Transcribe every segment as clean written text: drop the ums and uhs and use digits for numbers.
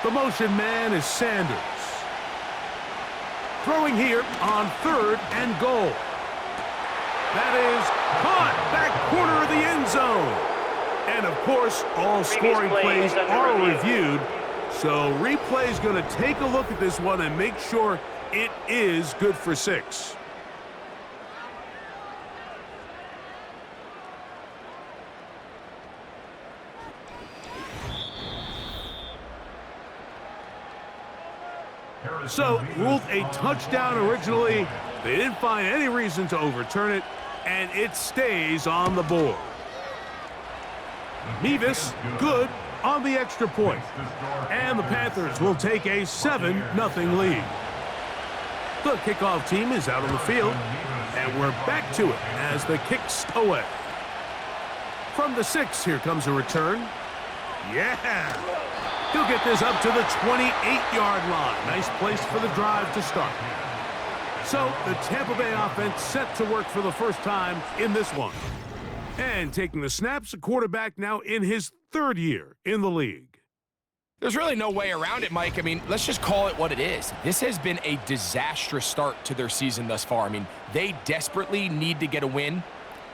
The motion man is Sanders. Throwing here on 3rd and goal. That is caught back corner of the end zone. And, of course, all scoring plays are reviewed. So replay's going to take a look at this one and make sure it is good for 6. So, ruled a touchdown originally. They didn't find any reason to overturn it, and it stays on the board. Mevis, good on the extra point. And the Panthers will take a 7-0 lead. The kickoff team is out on the field, and we're back to it as the kick's away. From the 6, here comes a return. Yeah! He'll get this up to the 28-yard line. Nice place for the drive to start. So the Tampa Bay offense set to work for the first time in this one. And taking the snaps, the quarterback now in his 3rd year in the league. There's really no way around it, Mike. I mean, let's just call it what it is. This has been a disastrous start to their season thus far. I mean, they desperately need to get a win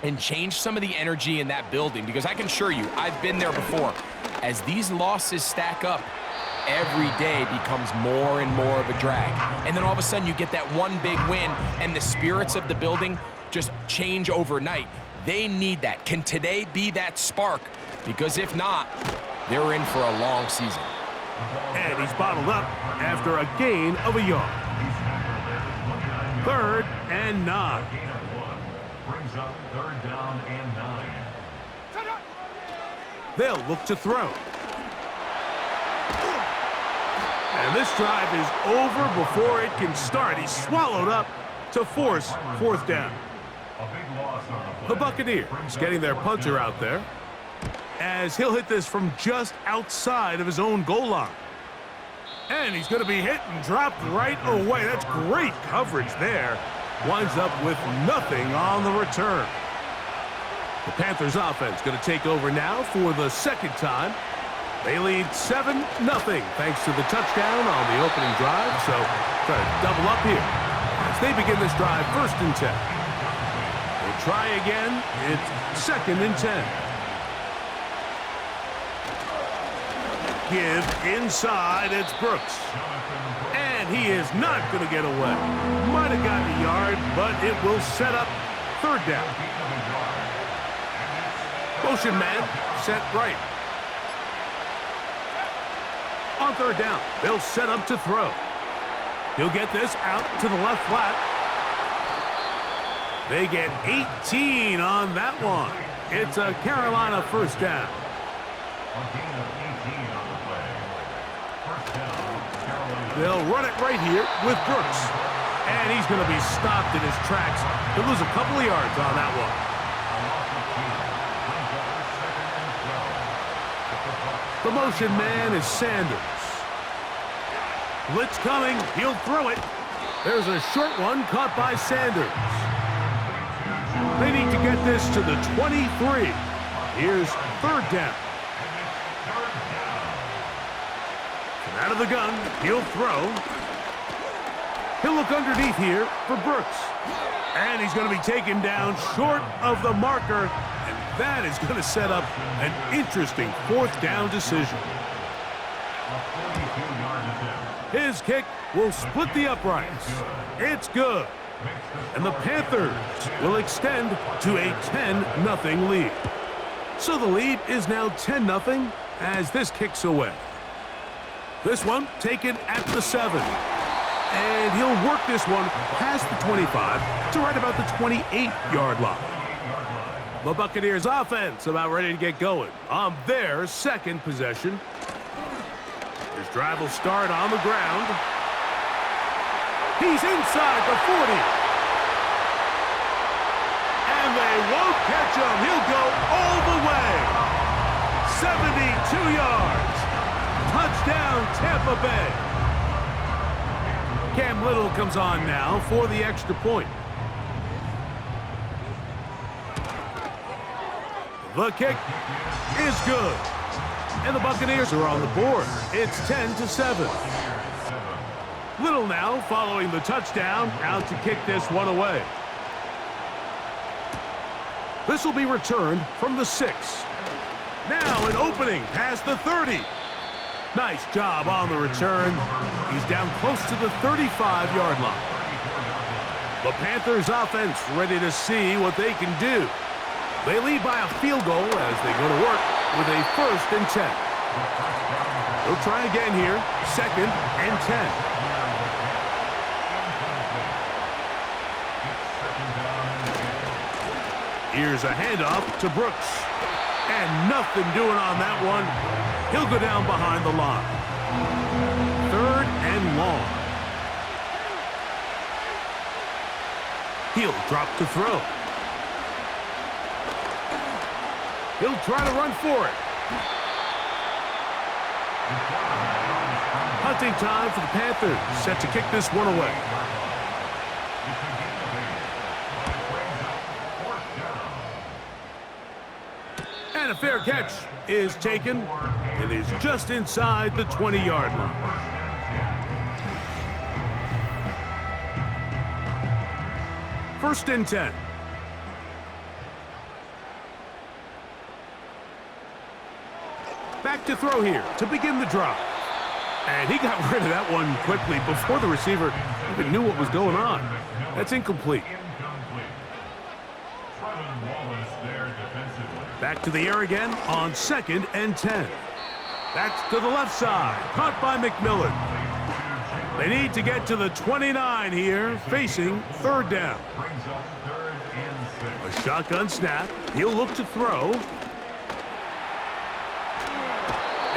and change some of the energy in that building, because I can assure you, I've been there before. As these losses stack up, every day becomes more and more of a drag. And then all of a sudden you get that one big win and the spirits of the building just change overnight. They need that. Can today be that spark? Because if not, they're in for a long season. And he's bottled up after a gain of a yard. 3rd and 9. Brings up 3rd down and 9. They'll look to throw. And this drive is over before it can start. He's swallowed up to force 4th down. The Buccaneers getting their punter out there, as he'll hit this from just outside of his own goal line. And he's going to be hit and dropped right away. That's great coverage there. Winds up with nothing on the return. The Panthers offense going to take over now for the 2nd time. They lead 7-0 thanks to the touchdown on the opening drive. So try to double up here as they begin this drive 1st and 10. They try again. It's 2nd and 10. Give inside. It's Brooks. And he is not going to get away. Might have gotten a yard, but it will set up 3rd down. Motion man set right. On 3rd down, they'll set up to throw. He'll get this out to the left flat. They get 18 on that one. It's a Carolina 1st down. They'll run it right here with Brooks. And he's going to be stopped in his tracks. He'll lose a couple of yards on that one. The motion man is Sanders. Blitz coming. He'll throw it. There's a short one caught by Sanders. They need to get this to the 23. Here's 3rd down. And out of the gun, he'll throw. He'll look underneath here for Brooks. And he's going to be taken down short of the marker. That is going to set up an interesting 4th down decision. His kick will split the uprights. It's good. And the Panthers will extend to a 10-0 lead. So the lead is now 10-0 as this kicks away. This one taken at the 7. And he'll work this one past the 25 to right about the 28-yard line. The Buccaneers offense about ready to get going on their 2nd possession. His drive will start on the ground. He's inside the 40. And they won't catch him. He'll go all the way. 72 yards. Touchdown, Tampa Bay. Cam Little comes on now for the extra point. The kick is good. And the Buccaneers are on the board. It's 10-7. Little now following the touchdown, out to kick this one away. This will be returned from the 6. Now an opening past the 30. Nice job on the return. He's down close to the 35-yard line. The Panthers offense ready to see what they can do. They lead by a field goal as they go to work with a 1st and 10. They'll try again here, 2nd and 10. Here's a handoff to Brooks. And nothing doing on that one. He'll go down behind the line. 3rd and long. He'll drop to throw. He'll try to run for it. Hunting time for the Panthers, set to kick this one away. And a fair catch is taken. It is just inside the 20-yard line. First and 10. Back to throw here to begin the drive. And he got rid of that one quickly before the receiver even knew what was going on. That's incomplete. Back to the air again on 2nd and 10. That's to the left side, caught by McMillan. They need to get to the 29 here, facing 3rd down. A shotgun snap. He'll look to throw.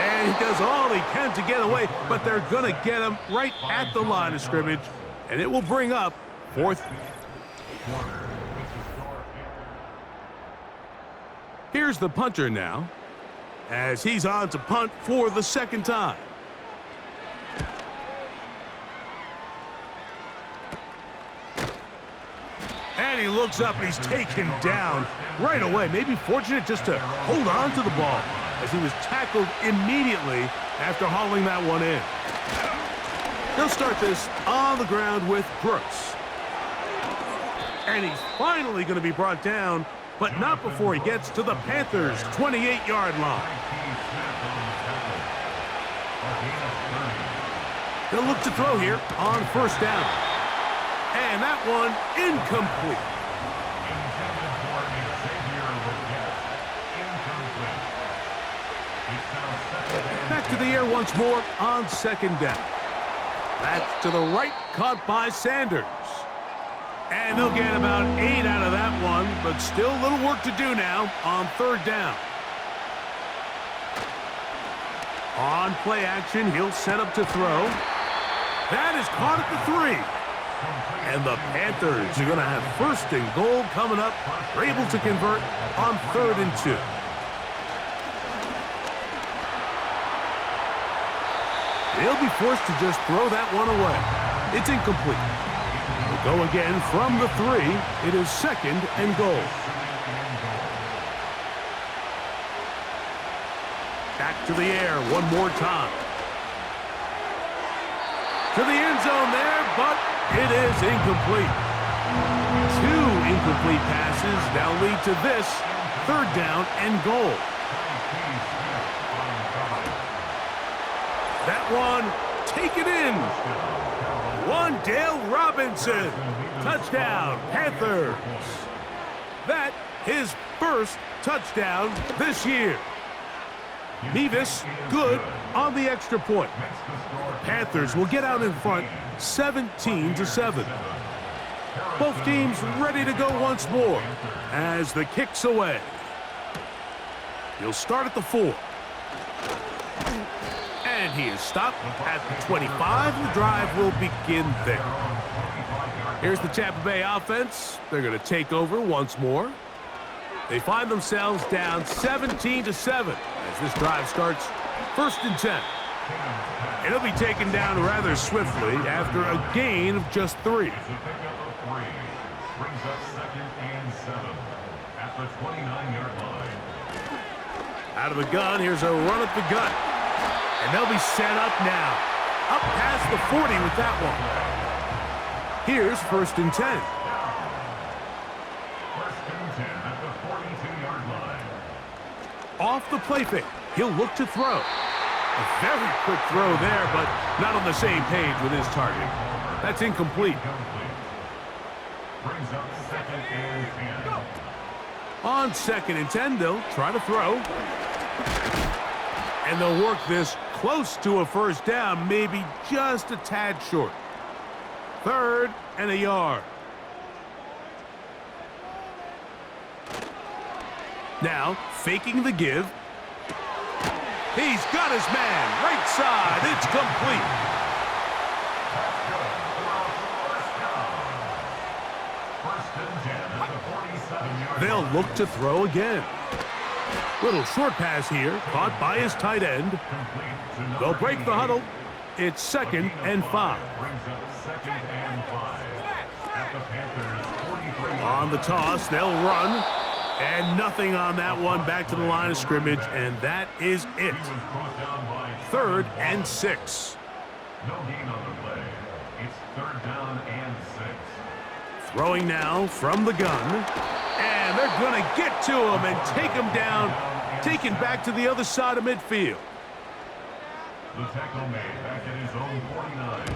And he does all he can to get away, but they're going to get him right at the line of scrimmage, and it will bring up 4th. Here's the punter now, as he's on to punt for the 2nd time. And he looks up and he's taken down right away. Maybe fortunate just to hold on to the ball as he was tackled immediately after hauling that one in. He'll start this on the ground with Brooks. And he's finally going to be brought down, but not before he gets to the Panthers' 28-yard line. He'll look to throw here on 1st down. And that one incomplete. Back to the air once more on 2nd down. That's to the right, caught by Sanders. And they'll get about 8 out of that one, but still a little work to do now on 3rd down. On play action, he'll set up to throw. That is caught at the 3. And the Panthers are going to have 1st and goal coming up. They're able to convert on 3rd and 2. They'll be forced to just throw that one away. It's incomplete. They'll go again from the 3. It is 2nd and goal. Back to the air one more time. To the end zone there, but it is incomplete. 2 incomplete passes now lead to this 3rd down and goal. That one taken in. Wan'Dale Robinson. Touchdown, Panthers. That his 1st touchdown this year. Mevis good on the extra point. The Panthers will get out in front 17-7. Both teams ready to go once more as the kick's away. He'll start at the 4. And he is stopped at the 25. The drive will begin there. Here's the Tampa Bay offense. They're going to take over once more. They find themselves down 17-7 as this drive starts 1st and 10. It'll be taken down rather swiftly after a gain of just 3. Brings up 2nd and 7 at the 29-yard line. Out of the gun, here's a run at the gut. And they'll be set up now. Up past the 40 with that one. Here's 1st and 10. First and 10 at the 42-yard line. Off the play fake, he'll look to throw. A very quick throw there, but not on the same page with his target. That's incomplete. Brings up 2nd and 10. On 2nd and 10, they'll try to throw. And they'll work this close to a 1st down, maybe just a tad short. 3rd and a yard. Now, faking the give. He's got his man, right side, it's complete. They'll look to throw again. Little short pass here, caught by his tight end. They'll break the huddle. It's 2nd and 5. On the toss, they'll run. And nothing on that one, back to the line of scrimmage, and that is it. 3rd and 6. No gain on the play. It's 3rd down and 6. Throwing now from the gun. And they're going to get to him and take him down, taken back to the other side of midfield. The tackle made back at his own 49.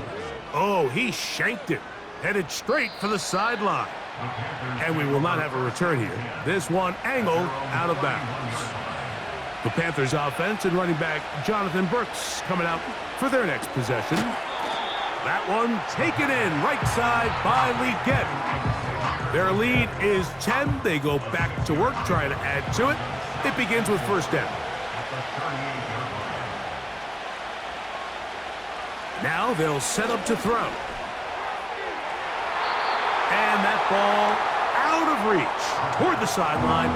Oh, he shanked it. Headed straight for the sideline. And we will not have a return here. This one angled out of bounds. The Panthers offense and running back Jonathan Brooks coming out for their next possession. That one taken in right side by Leggett. Their lead is 10. They go back to work trying to add to it. It begins with 1st down. Now they'll set up to throw. And that ball out of reach toward the sideline.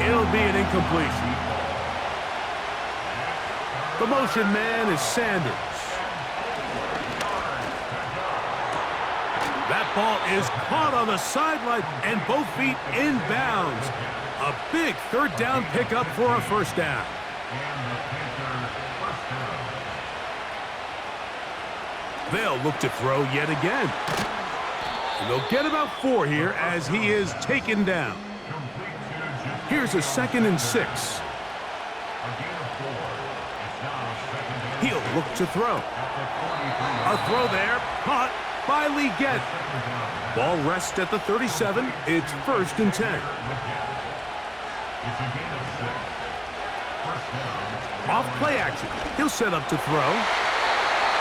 It'll be an incompletion. The motion man is Sanders. That ball is caught on the sideline and both feet in bounds. A big 3rd down pickup for a 1st down. They'll look to throw yet again. And they'll get about 4 here as he is taken down. Here's a 2nd and 6. He'll look to throw. A throw there, caught by Leggett. Ball rests at the 37. It's 1st and 10. Off play action. He'll set up to throw.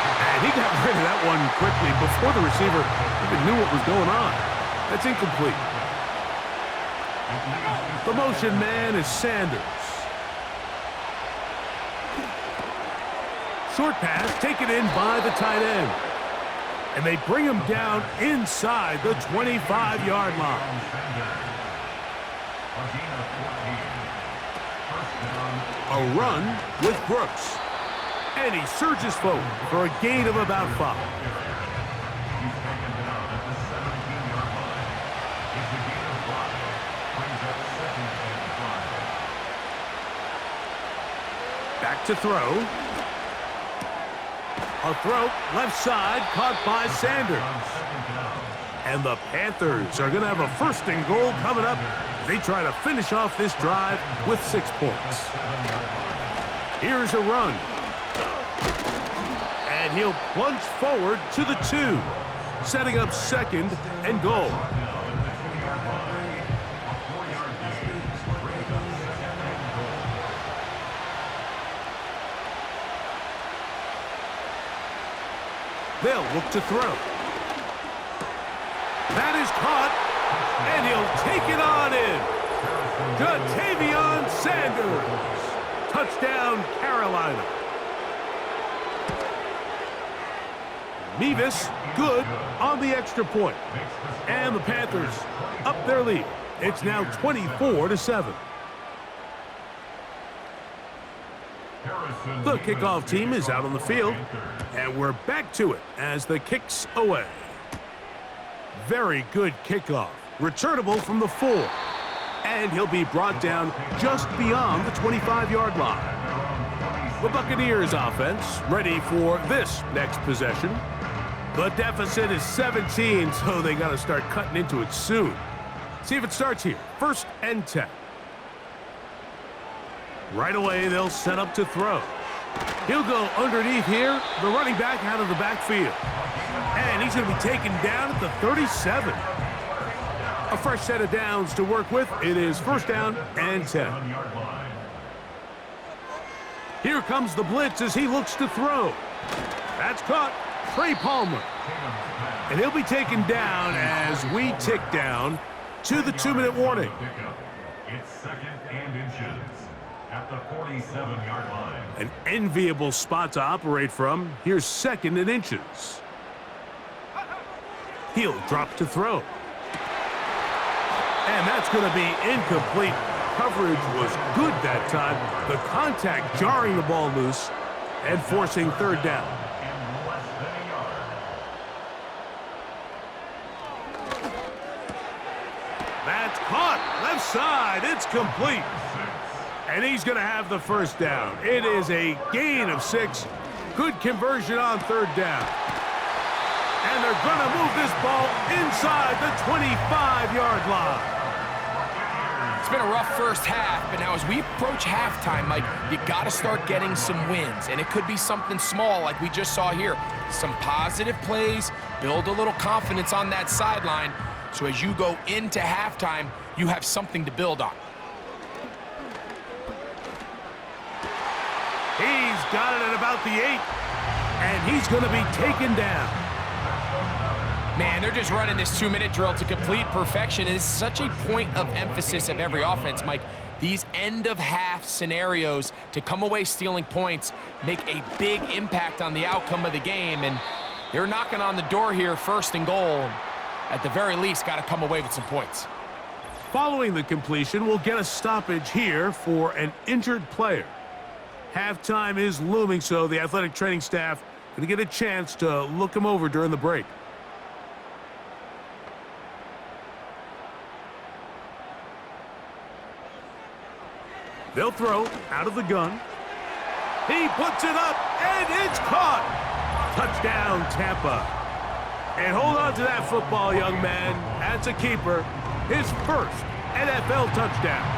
And he got rid of that one quickly before the receiver even knew what was going on. That's incomplete. The motion man is Sanders. Short pass taken in by the tight end. And they bring him down inside the 25-yard line. A run with Brooks. And he surges forward for a gain of about 5. Back to throw. A throw, left side, caught by Sanders. And the Panthers are going to have a 1st and goal coming up. They try to finish off this drive with 6 points. Here's a run. And he'll plunge forward to the 2, setting up 2nd and goal. They'll look to throw. That is caught, and he'll take it on in. Ja'Tavion Sanders. Touchdown, Carolina. Mevis, good on the extra point. And the Panthers up their lead. It's now 24-7. The kickoff team is out on the field, and we're back to it as the kick's away. Very good kickoff. Returnable from the 4. And he'll be brought down just beyond the 25-yard line. The Buccaneers offense ready for this next possession. The deficit is 17, so they got to start cutting into it soon. See if it starts here. 1st and 10. Right away, they'll set up to throw. He'll go underneath here, the running back out of the backfield. And he's going to be taken down at the 37. A fresh set of downs to work with. It is 1st down and 10. Here comes the blitz as he looks to throw. That's caught. Trey Palmer. And he'll be taken down as we tick down to the 2-minute warning. It's 2nd and inches at the 47-yard line. An enviable spot to operate from. Here's 2nd and inches. He'll drop to throw. And that's going to be incomplete. Coverage was good that time. The contact jarring the ball loose and forcing 3rd down. And less than a yard. That's caught. Left side. It's complete. And he's going to have the 1st down. It is a gain of 6. Good conversion on 3rd down. And they're going to move this ball inside the 25-yard line. It's been a rough first half, but now as we approach halftime, Mike, you got to start getting some wins. And it could be something small like we just saw here. Some positive plays, build a little confidence on that sideline. So as you go into halftime, you have something to build on. He's got it at about the 8. And he's going to be taken down. Man, they're just running this 2-minute drill to complete perfection. And it's such a point of emphasis of every offense, Mike. These end-of-half scenarios to come away stealing points make a big impact on the outcome of the game. And they're knocking on the door here, 1st and goal. At the very least, got to come away with some points. Following the completion, we'll get a stoppage here for an injured player. Halftime is looming, so the athletic training staff going to get a chance to look him over during the break. They'll throw out of the gun. He puts it up, and it's caught. Touchdown, Tampa. And hold on to that football, young man. That's a keeper. His 1st NFL touchdown.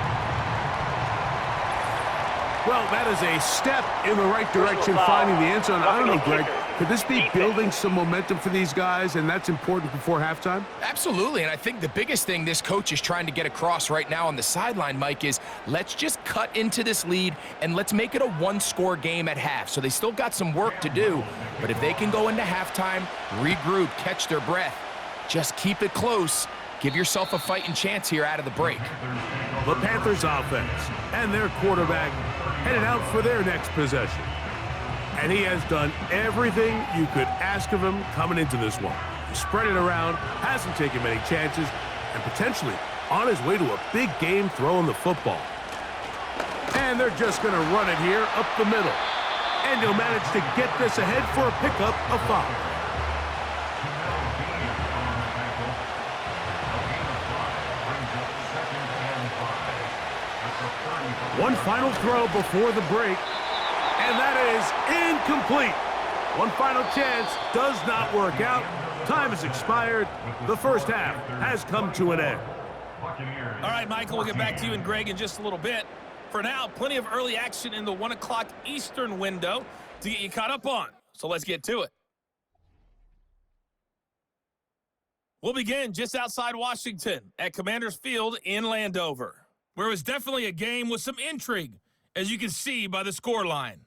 Well, that is a step in the right direction, finding the end zone. I don't know, Greg, could this be building some momentum for these guys, and that's important before halftime? Absolutely, and I think the biggest thing this coach is trying to get across right now on the sideline, Mike, is let's just cut into this lead and let's make it a 1-score game at half. So they still got some work to do, but if they can go into halftime, regroup, catch their breath, just keep it close, give yourself a fighting chance here out of the break. The Panthers offense and their quarterback headed out for their next possession. And he has done everything you could ask of him coming into this one. He spread it around, hasn't taken many chances, and potentially on his way to a big game throwing the football. And they're just going to run it here up the middle. And he'll manage to get this ahead for a pickup of 5. One final throw before the break, and that is incomplete. One final chance does not work out. Time has expired. The first half has come to an end. All right, Michael, we'll get back to you and Greg in just a little bit. For now, plenty of early action in the 1 o'clock Eastern window to get you caught up on. So let's get to it. We'll begin just outside Washington at Commanders Field in Landover, where it was definitely a game with some intrigue, as you can see by the scoreline.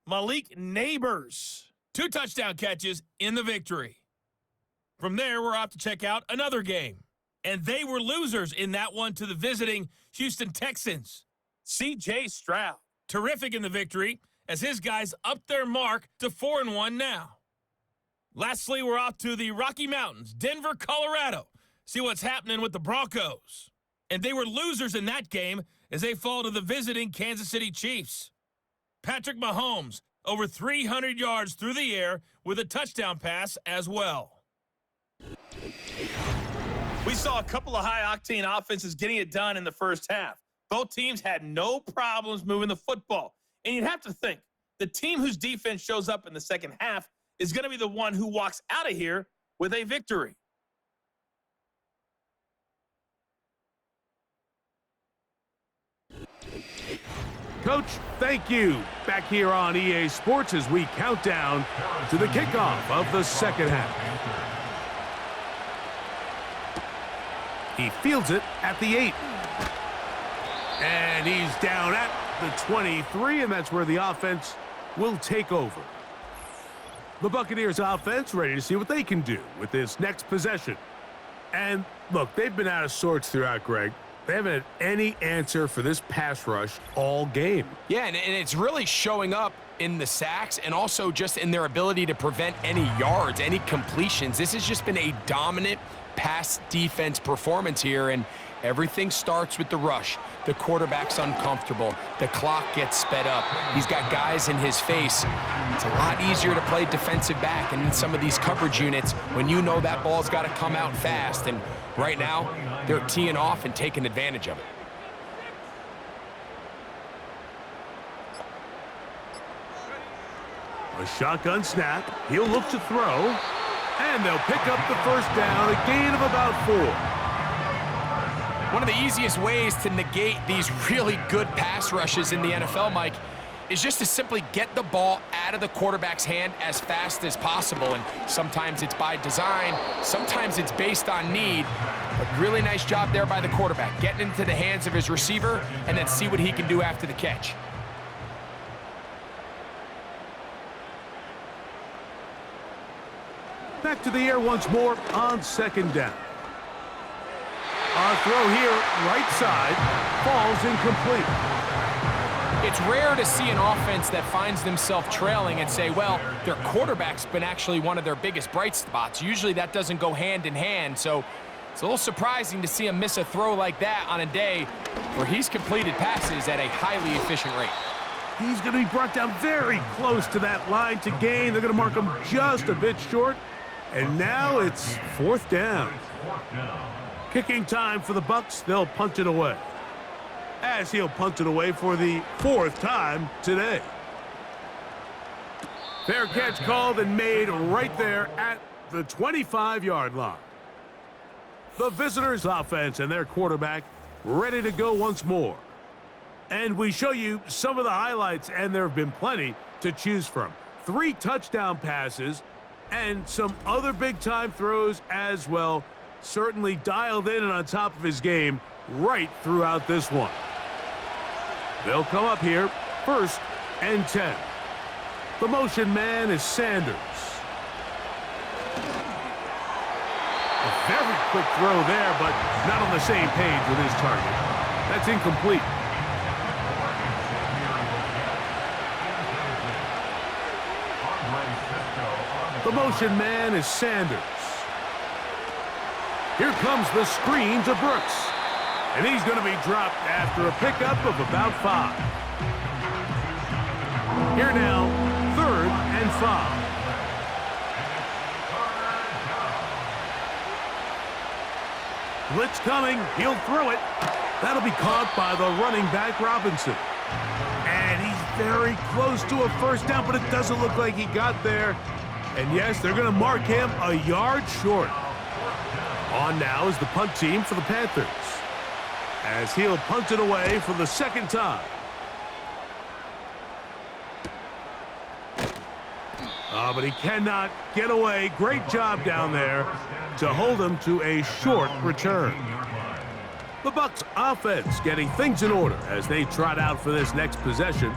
Malik Neighbors, 2 touchdown catches in the victory. From there, we're off to check out another game. And they were losers in that one to the visiting Houston Texans. C.J. Stroud, terrific in the victory, as his guys upped their mark to 4-1 now. Lastly, we're off to the Rocky Mountains, Denver, Colorado. See what's happening with the Broncos. And they were losers in that game as they fall to the visiting Kansas City Chiefs. Patrick Mahomes, over 300 yards through the air with a touchdown pass as well. We saw a couple of high-octane offenses getting it done in the first half. Both teams had no problems moving the football. And you'd have to think, the team whose defense shows up in the second half is going to be the one who walks out of here with a victory. Coach, thank you. Back here on EA Sports as we count down to the kickoff of the second half. He fields it at the 8. And he's down at the 23, and that's where the offense will take over. The Buccaneers offense ready to see what they can do with this next possession. And look, they've been out of sorts throughout, Greg. They haven't had any answer for this pass rush all game. Yeah, and it's really showing up in the sacks and also just in their ability to prevent any yards, any completions. This has just been a dominant pass defense performance here, and everything starts with the rush. The quarterback's uncomfortable. The clock gets sped up. He's got guys in his face. It's a lot easier to play defensive back and in some of these coverage units when you know that ball's got to come out fast. And right now, they're teeing off and taking advantage of it. A shotgun snap. He'll look to throw. And they'll pick up the first down, a gain of about 4. One of the easiest ways to negate these really good pass rushes in the NFL, Mike, is just to simply get the ball out of the quarterback's hand as fast as possible. And sometimes it's by design, sometimes it's based on need. But really nice job there by the quarterback, getting into the hands of his receiver and then see what he can do after the catch. Back to the air once more on second down. Our throw here, right side, falls incomplete. It's rare to see an offense that finds themselves trailing and say, well, their quarterback's been actually one of their biggest bright spots. Usually that doesn't go hand in hand, so it's a little surprising to see him miss a throw like that on a day where he's completed passes at a highly efficient rate. He's going to be brought down very close to that line to gain. They're going to mark him just a bit short. And now it's fourth down. Kicking time for the Bucs. They'll punt it away. As he'll punt it away for the 4th time today. Fair catch called and made right there at the 25-yard line. The visitors' offense and their quarterback ready to go once more. And we show you some of the highlights, and there have been plenty to choose from. 3 touchdown passes and some other big-time throws as well. Certainly dialed in and on top of his game right throughout this one. They'll come up here, 1st and 10. The motion man is Sanders. A very quick throw there, but not on the same page with his target. That's incomplete. The motion man is Sanders. Here comes the screen to Brooks. And he's going to be dropped after a pickup of about 5. Here now, 3rd and 5. Blitz coming. He'll throw it. That'll be caught by the running back, Robinson. And he's very close to a first down, but it doesn't look like he got there. And yes, they're going to mark him a yard short. On now is the punt team for the Panthers, as he'll punt it away for the 2nd time. But he cannot get away. Great job down there to hold him to a short return. The Bucs offense getting things in order as they trot out for this next possession.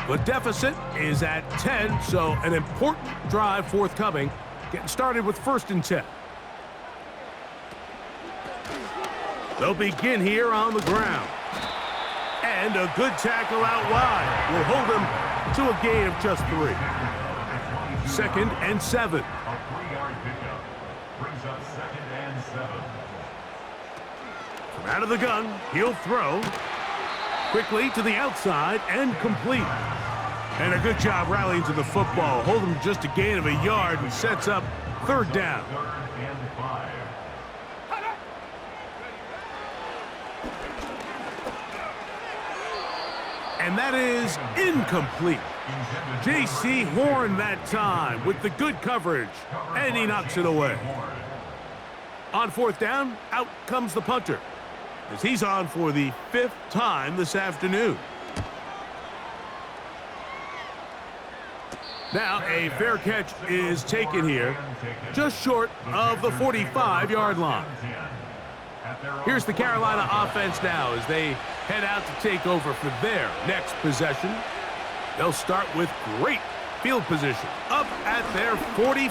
The deficit is at 10, so an important drive forthcoming. Getting started with 1st and 10. They'll begin here on the ground. And a good tackle out wide will hold them to a gain of just 3. 2nd and 7. A 3-yard pickup brings up 2nd and 7. From out of the gun, he'll throw. Quickly to the outside and complete. And a good job rallying to the football. Hold him just a gain of a yard and sets up 3rd down. 3rd and 5. And that is incomplete. J.C. Horn that time with the good coverage, and he knocks it away. On fourth down, out comes the punter, as he's on for the 5th time this afternoon. Now a fair catch is taken here, just short of the 45-yard line. Here's the Carolina offense now as they head out to take over for their next possession. They'll start with great field position up at their 45.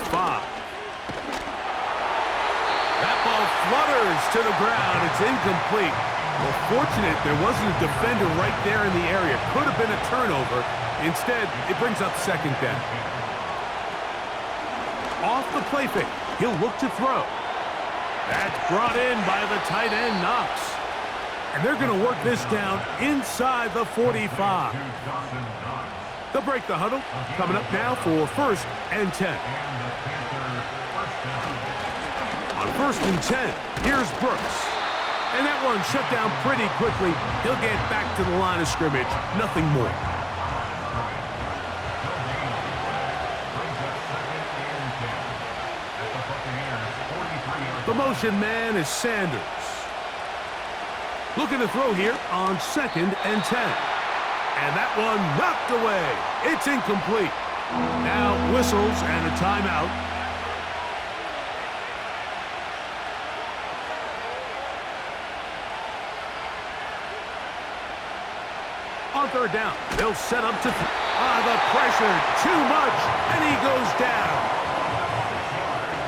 That ball flutters to the ground. It's incomplete. Well, fortunate there wasn't a defender right there in the area. Could have been a turnover. Instead, it brings up second down. Off the play fake, he'll look to throw. That's brought in by the tight end, Knox. And they're going to work this down inside the 45. They'll break the huddle. Coming up now for 1st and 10. On 1st and 10, here's Brooks. And that one shut down pretty quickly. He'll get back to the line of scrimmage. Nothing more. The motion man is Sanders. Looking to throw here on 2nd and 10. And that one knocked away. It's incomplete. Now whistles and a timeout. On 3rd down, they'll set up to the pressure, too much, and he goes down.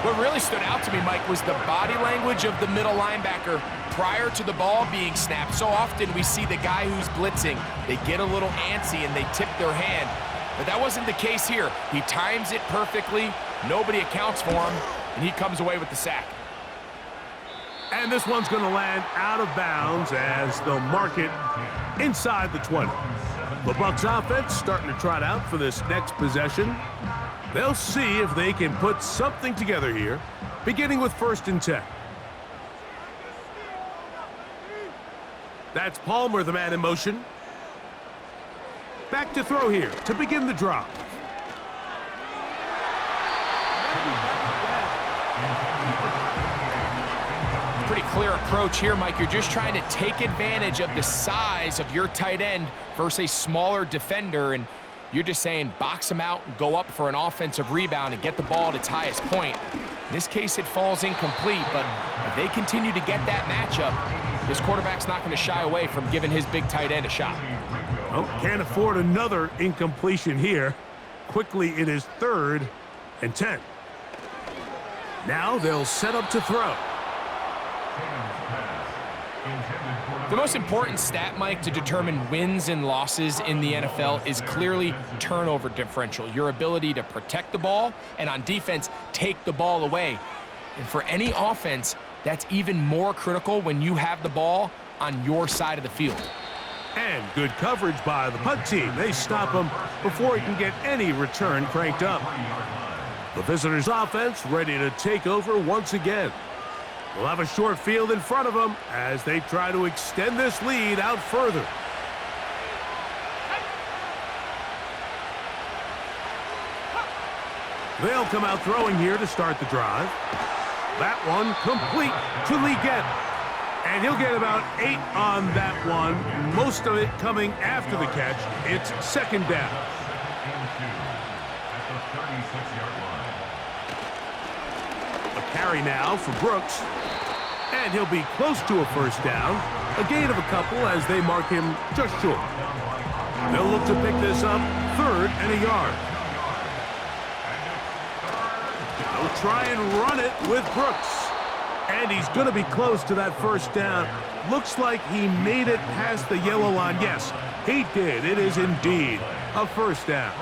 What really stood out to me, Mike, was the body language of the middle linebacker prior to the ball being snapped. So often we see the guy who's blitzing, they get a little antsy and they tip their hand. But that wasn't the case here. He times it perfectly, nobody accounts for him, and he comes away with the sack. And this one's going to land out of bounds as they'll mark it inside the 20. The Bucs offense starting to trot out for this next possession. They'll see if they can put something together here, beginning with 1st and 10. That's Palmer, the man in motion. Back to throw here to begin the drive. Pretty clear approach here, Mike. You're just trying to take advantage of the size of your tight end versus a smaller defender, and you're just saying box him out and go up for an offensive rebound and get the ball at its highest point. In this case, it falls incomplete, but if they continue to get that matchup, this quarterback's not going to shy away from giving his big tight end a shot. Oh, can't afford another incompletion here. Quickly, it is 3rd and 10. Now they'll set up to throw. The most important stat, Mike, to determine wins and losses in the NFL is clearly turnover differential, your ability to protect the ball and on defense, take the ball away. And for any offense, that's even more critical when you have the ball on your side of the field. And good coverage by the punt team. They stop him before he can get any return cranked up. The visitors' offense ready to take over once again. We'll have a short field in front of them as they try to extend this lead out further. They'll come out throwing here to start the drive. That one complete to Leggett. And he'll get about 8 on that one, most of it coming after the catch. It's 2nd down. A carry now for Brooks. And he'll be close to a 1st down. A gain of a couple as they mark him just short. They'll look to pick this up 3rd and a yard. They'll try and run it with Brooks. And he's going to be close to that 1st down. Looks like he made it past the yellow line. Yes, he did. It is indeed a 1st down.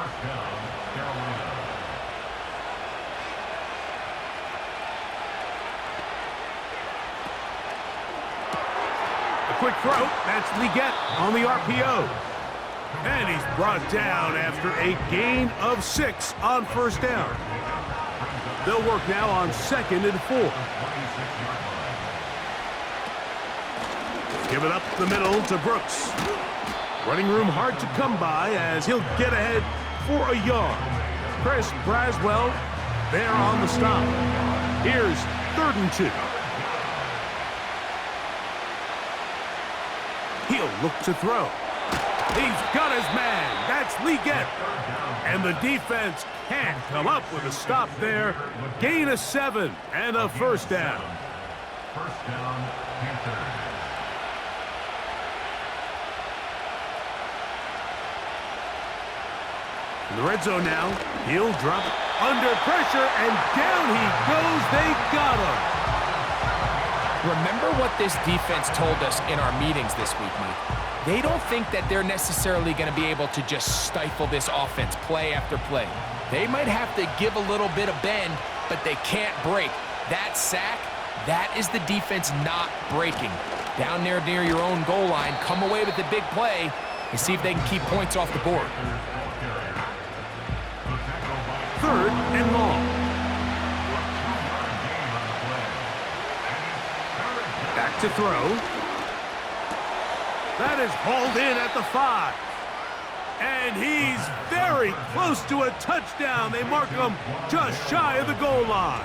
A quick throw. That's Leggett on the RPO. And he's brought down after a gain of 6 on 1st down. They'll work now on 2nd and 4. Give it up the middle to Brooks. Running room hard to come by as he'll get ahead for a yard. Chris Braswell there on the stop. Here's 3rd and 2. He'll look to throw. He's got his man. That's Lee Gett. And the defense can't come up with a stop there. Gain of 7 and a 1st down. First down, Panther. In the red zone now, he'll drop under pressure, and down he goes. They got him. Remember what this defense told us in our meetings this week, Mike. They don't think that they're necessarily going to be able to just stifle this offense play after play. They might have to give a little bit of bend, but they can't break. That sack, that is the defense not breaking. Down there near your own goal line, come away with the big play and see if they can keep points off the board. 3rd and long. Back to throw. That is hauled in at the 5. And he's very close to a touchdown. They mark him just shy of the goal line.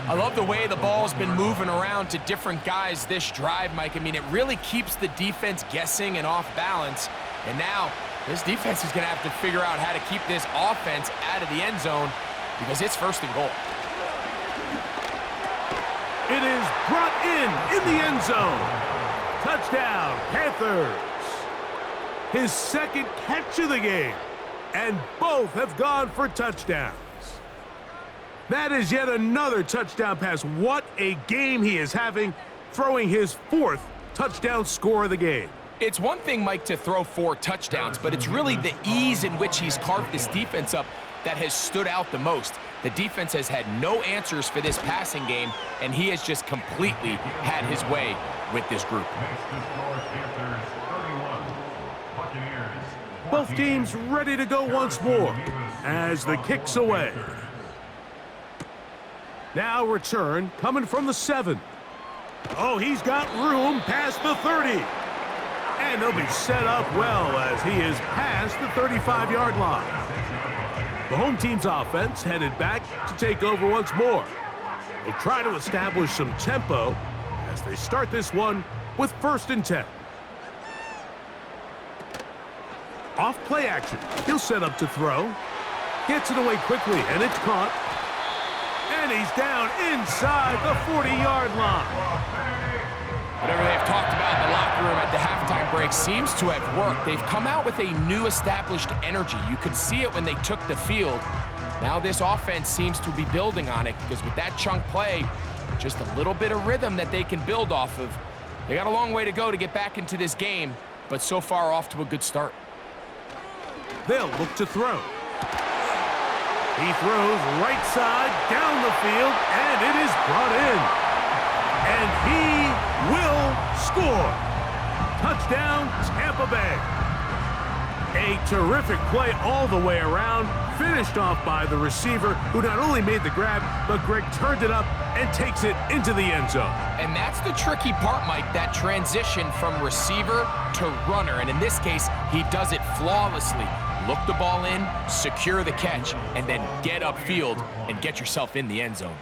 I love the way the ball's been moving around to different guys this drive, Mike. I mean, it really keeps the defense guessing and off balance. And now this defense is going to have to figure out how to keep this offense out of the end zone because it's 1st and goal. It is brought in the end zone. Touchdown, Panthers. His 2nd catch of the game, and both have gone for touchdowns. That is yet another touchdown pass. What a game he is having, throwing his 4th touchdown score of the game. It's one thing, Mike, to throw 4 touchdowns, but it's really the ease in which he's carved this defense up that has stood out the most. The defense has had no answers for this passing game, and he has just completely had his way with this group. Both teams ready to go once more as the kick's away. Now return coming from the 7. Oh, he's got room past the 30. And he'll be set up well as he is past the 35-yard line. The home team's offense headed back to take over once more. They'll try to establish some tempo as they start this one with 1st and 10. Off play action. He'll set up to throw. Gets it away quickly, and it's caught. And he's down inside the 40-yard line. Whatever they've talked about in the locker room at the halftime break seems to have worked. They've come out with a new established energy. You could see it when they took the field. Now this offense seems to be building on it because with that chunk play, just a little bit of rhythm that they can build off of. They got a long way to go to get back into this game, but so far off to a good start. They'll look to throw. He throws right side down the field, and it is brought in. And he will score. Touchdown, Tampa Bay. A terrific play all the way around, finished off by the receiver, who not only made the grab, but Greg turned it up and takes it into the end zone. And that's the tricky part, Mike, that transition from receiver to runner. And in this case, he does it flawlessly. Look the ball in, secure the catch, and then get upfield and get yourself in the end zone.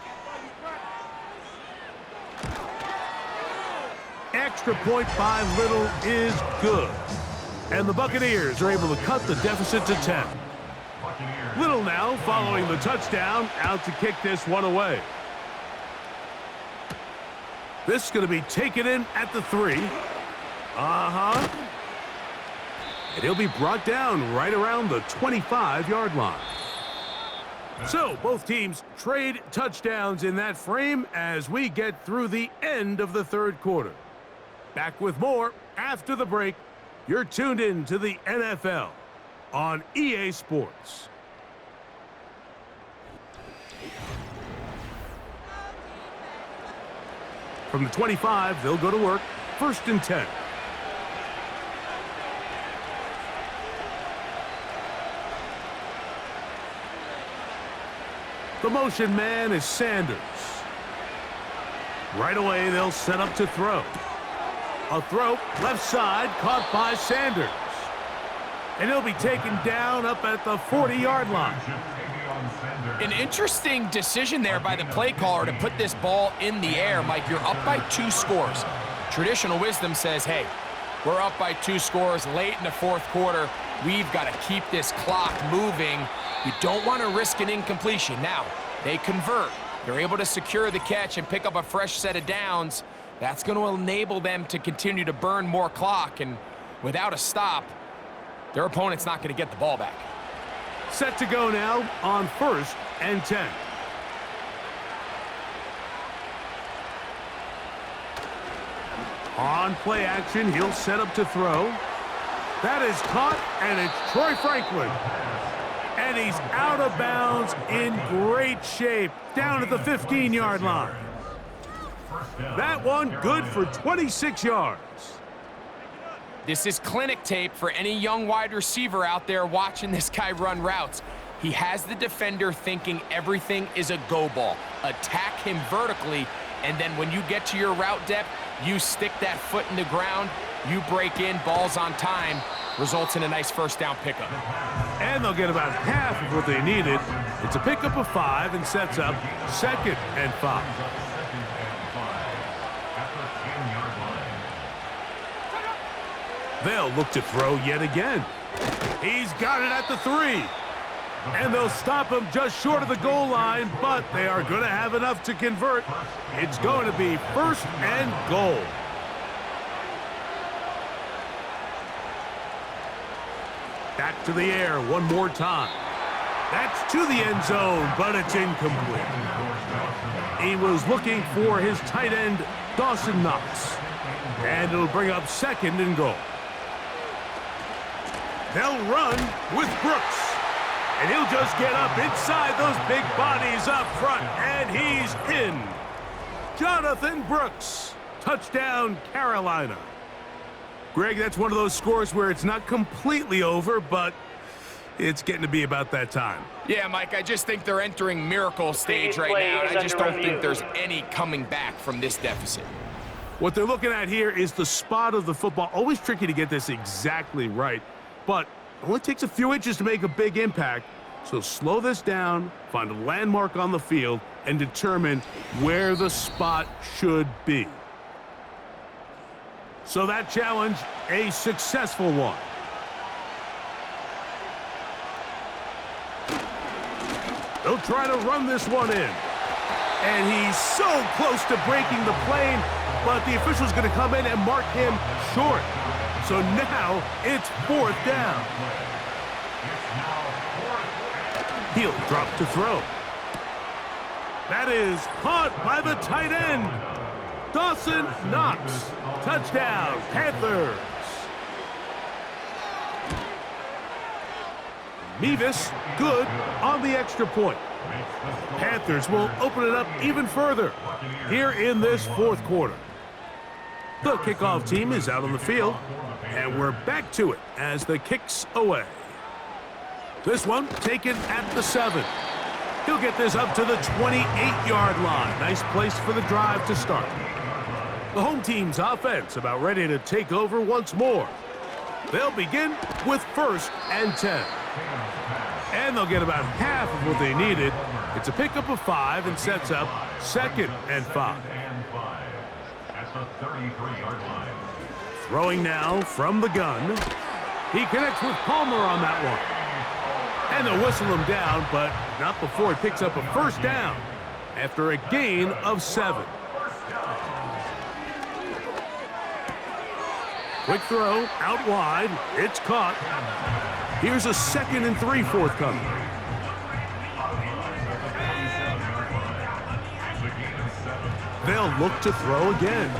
Extra point by Little is good. And the Buccaneers are able to cut the deficit to 10. Little now, following the touchdown, out to kick this one away. This is going to be taken in at the 3. And he'll be brought down right around the 25-yard line. So both teams trade touchdowns in that frame as we get through the end of the 3rd quarter. Back with more after the break. You're tuned in to the NFL on EA Sports. From the 25, they'll go to work. 1st and 10. The motion man is Sanders. Right away, they'll set up to throw. A throw, left side, caught by Sanders. And he'll be taken down up at the 40-yard line. An interesting decision there by the play caller to put this ball in the air. Mike, you're up by 2 scores. Traditional wisdom says, hey, we're up by 2 scores late in the fourth quarter. We've got to keep this clock moving. You don't want to risk an incompletion. Now, they convert. They're able to secure the catch and pick up a fresh set of downs. That's going to enable them to continue to burn more clock. And without a stop, their opponent's not going to get the ball back. Set to go now on 1st and 10. On play action, he'll set up to throw. That is caught, and it's Troy Franklin. And he's out of bounds in great shape, down at the 15-yard line. That one good for 26 yards. This is clinic tape for any young wide receiver out there watching this guy run routes. He has the defender thinking everything is a go ball. Attack him vertically, and then when you get to your route depth, you stick that foot in the ground, you break in, balls on time, results in a nice first down pickup. And they'll get about half of what they needed. It's a pickup of 5 and sets up 2nd and 5. They'll look to throw yet again. He's got it at the 3. And they'll stop him just short of the goal line, but they are going to have enough to convert. It's going to be 1st and goal. Back to the air one more time. That's to the end zone, but it's incomplete. He was looking for his tight end, Dawson Knox. And it'll bring up 2nd and goal. They'll run with Brooks. And he'll just get up inside those big bodies up front, and he's in. Jonathan Brooks, touchdown Carolina. Greg, that's one of those scores where it's not completely over, but it's getting to be about that time. Yeah, Mike, I just think they're entering miracle stage right now, and I just don't think there's any coming back from this deficit. What they're looking at here is the spot of the football. Always tricky to get this exactly right, but it only takes a few inches to make a big impact. So slow this down, find a landmark on the field, and determine where the spot should be. So that challenge, a successful one. They'll try to run this one in. And he's so close to breaking the plane, but the official's going to come in and mark him short. So now it's 4th down. He'll drop to throw. That is caught by the tight end, Dawson Knox. Touchdown, Panthers. Mevis, good on the extra point. Panthers will open it up even further here in this 4th quarter. The kickoff team is out on the field, and we're back to it as the kick's away. This one taken at the 7. He'll get this up to the 28-yard line. Nice place for the drive to start. The home team's offense about ready to take over once more. They'll begin with 1st and 10. And they'll get about half of what they needed. It's a pickup of 5 and sets up 2nd and 5. At the 33-yard line. Throwing now from the gun. He connects with Palmer on that one. And they'll whistle him down, but not before he picks up a 1st down after a gain of 7. Quick throw, out wide, it's caught. Here's a 2nd and 3 forthcoming. They'll look to throw again.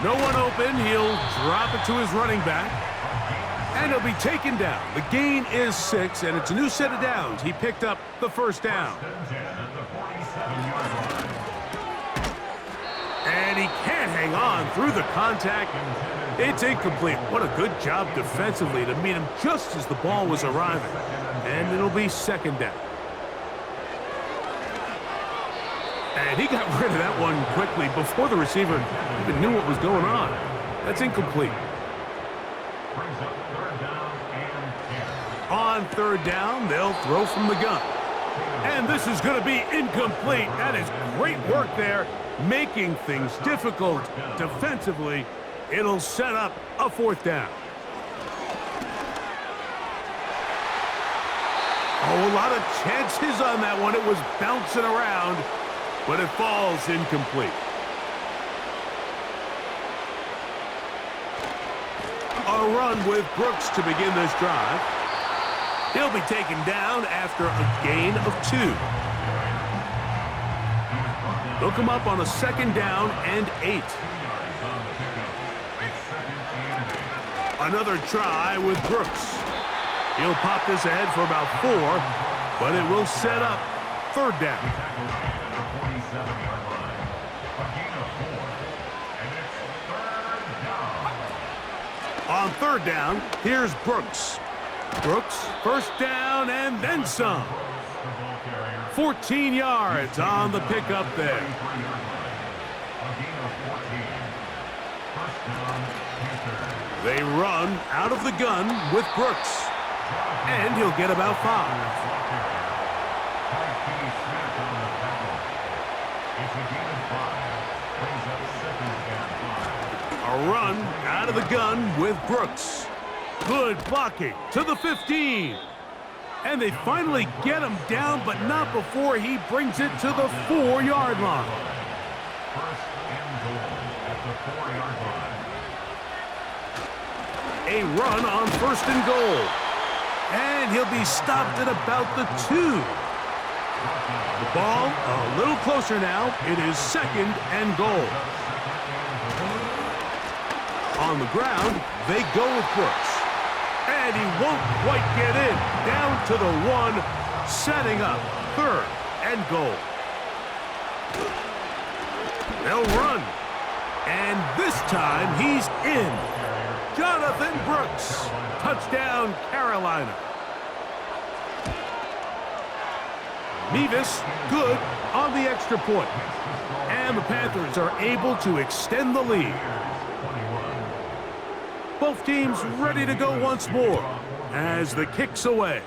No one open, he'll drop it to his running back. And he'll be taken down. The gain is 6, and it's a new set of downs. He picked up the 1st down. And he can't hang on through the contact. It's incomplete. What a good job defensively to meet him just as the ball was arriving. And it'll be 2nd down. And he got rid of that one quickly before the receiver even knew what was going on. That's incomplete. Brings up third down and 10. On third down, they'll throw from the gun. And this is going to be incomplete. That is great work there, making things difficult defensively. It'll set up a fourth down. Oh, a lot of chances on that one. It was bouncing around, but it falls incomplete. A run with Brooks to begin this drive. He'll be taken down after a gain of 2. They'll come up on a second down and 8. Another try with Brooks. He'll pop this ahead for about 4, but it will set up third down. On third down, here's Brooks. Brooks, first down and then some. 14 yards on the pickup there. They run out of the gun with Brooks. And he'll get about 5. A run out of the gun with Brooks. Good blocking to the 15. And they finally get him down, but not before he brings it to the 4-yard line. First and goal at the 4-yard line. A run on first and goal. And he'll be stopped at about the 2. The ball a little closer now. It is second and goal. On the ground, they go with Brooks. And he won't quite get in. Down to the 1, setting up third and goal. They'll run. And this time he's in. Jonathan Brooks. Touchdown, Carolina. Mevis, good on the extra point. And the Panthers are able to extend the lead. Both teams ready to go once more as the kick's away.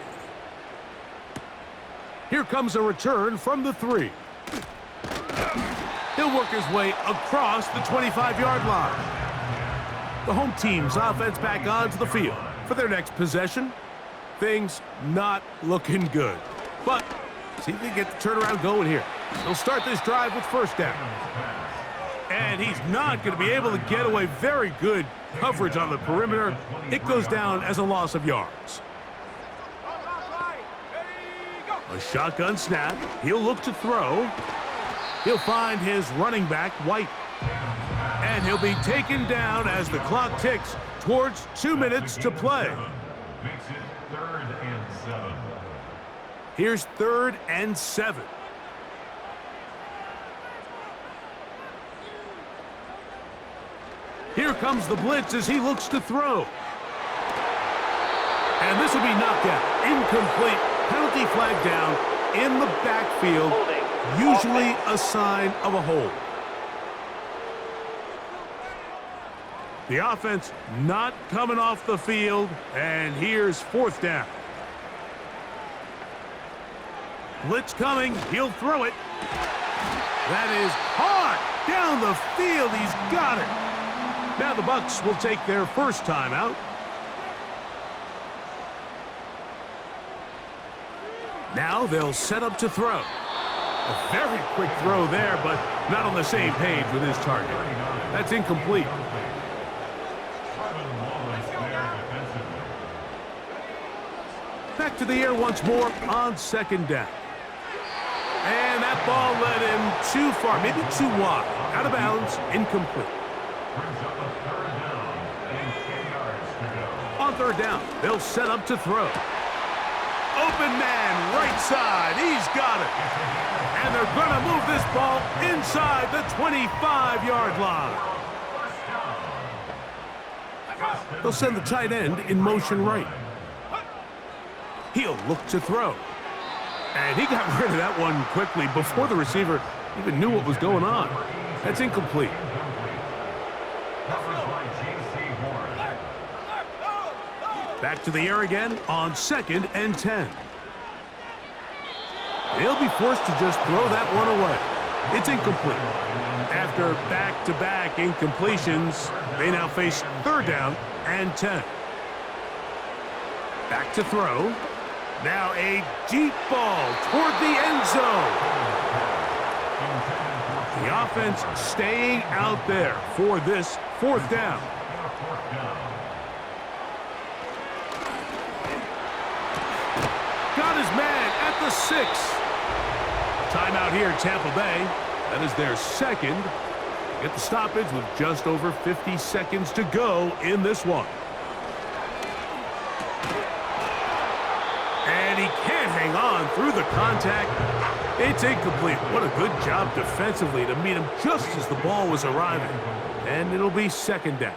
Here comes a return from the 3. He'll work his way across the 25-yard line. The home team's offense back onto the field for their next possession. Things not looking good. But see if they get the turnaround going here. They'll start this drive with first down. And he's not going to be able to get away. Very good coverage on the perimeter. It goes down as a loss of yards. A shotgun snap. He'll look to throw. He'll find his running back, White. And he'll be taken down as the clock ticks towards 2 minutes to play. Makes it third and 7. Here's third and 7. Here comes the blitz as he looks to throw. And this will be knocked out. Incomplete. Penalty flag down in the backfield. Usually a sign of a hold. The offense not coming off the field. And here's fourth down. Blitz coming. He'll throw it. That is hard. Down the field. He's got it. Now the Bucs will take their first timeout. Now they'll set up to throw. A very quick throw there, but not on the same page with his target. That's incomplete. Back to the air once more on second down. And that ball led him too far, maybe too wide. Out of bounds, incomplete. On third down, they'll set up to throw. Open man, right side, he's got it. And they're going to move this ball inside the 25-yard line. They'll send the tight end in motion right. He'll look to throw. And he got rid of that one quickly before the receiver even knew what was going on. That's incomplete. Covered by J.C. Horn. Back to the air again on 2nd and 10. They'll be forced to just throw that one away. It's incomplete. After back-to-back incompletions, they now face 3rd down and 10. Back to throw. Now a deep ball toward the end zone. The offense staying out there for this 4th down. Got his man at the 6. Timeout here, Tampa Bay. That is their 2nd. Get the stoppage with just over 50 seconds to go in this one. And he can't hang on through the contact. It's incomplete. What a good job defensively to meet him just as the ball was arriving. And it'll be 2nd down.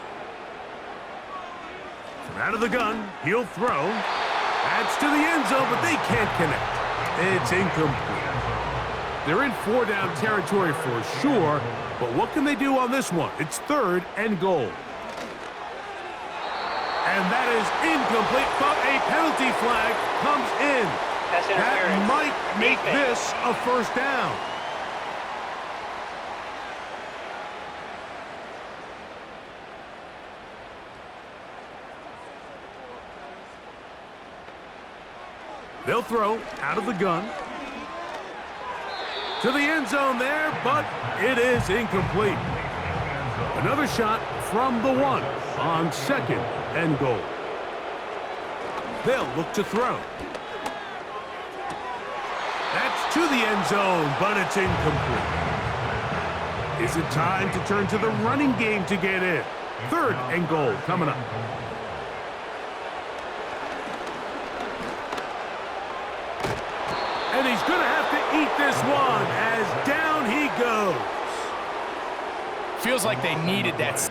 From out of the gun, he'll throw. That's to the end zone, but they can't connect. It's incomplete. They're in 4-down territory for sure, but what can they do on this one? It's 3rd and goal. And that is incomplete, but a penalty flag comes in. That might make this a 1st down. They'll throw out of the gun. To the end zone there, but it is incomplete. Another shot from the 1 on 2nd and goal. They'll look to throw. That's to the end zone, but it's incomplete. Is it time to turn to the running game to get in? 3rd and goal coming up. And he's going to have to eat this one as down he goes. Feels like they needed that.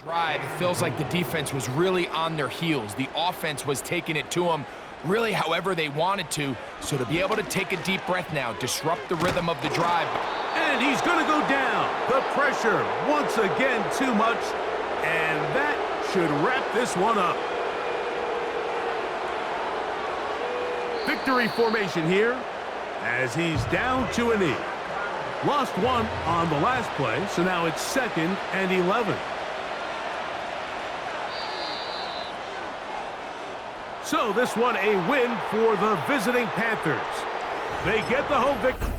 Drive, it feels like the defense was really on their heels. The offense was taking it to them really however they wanted to. So to be able to take a deep breath now, disrupt the rhythm of the drive. And he's going to go down. The pressure once again too much. And that should wrap this one up. Victory formation here as he's down to a knee. Lost one on the last play, so now it's 2nd and 11. So this one a win for the visiting Panthers. They get the home victory.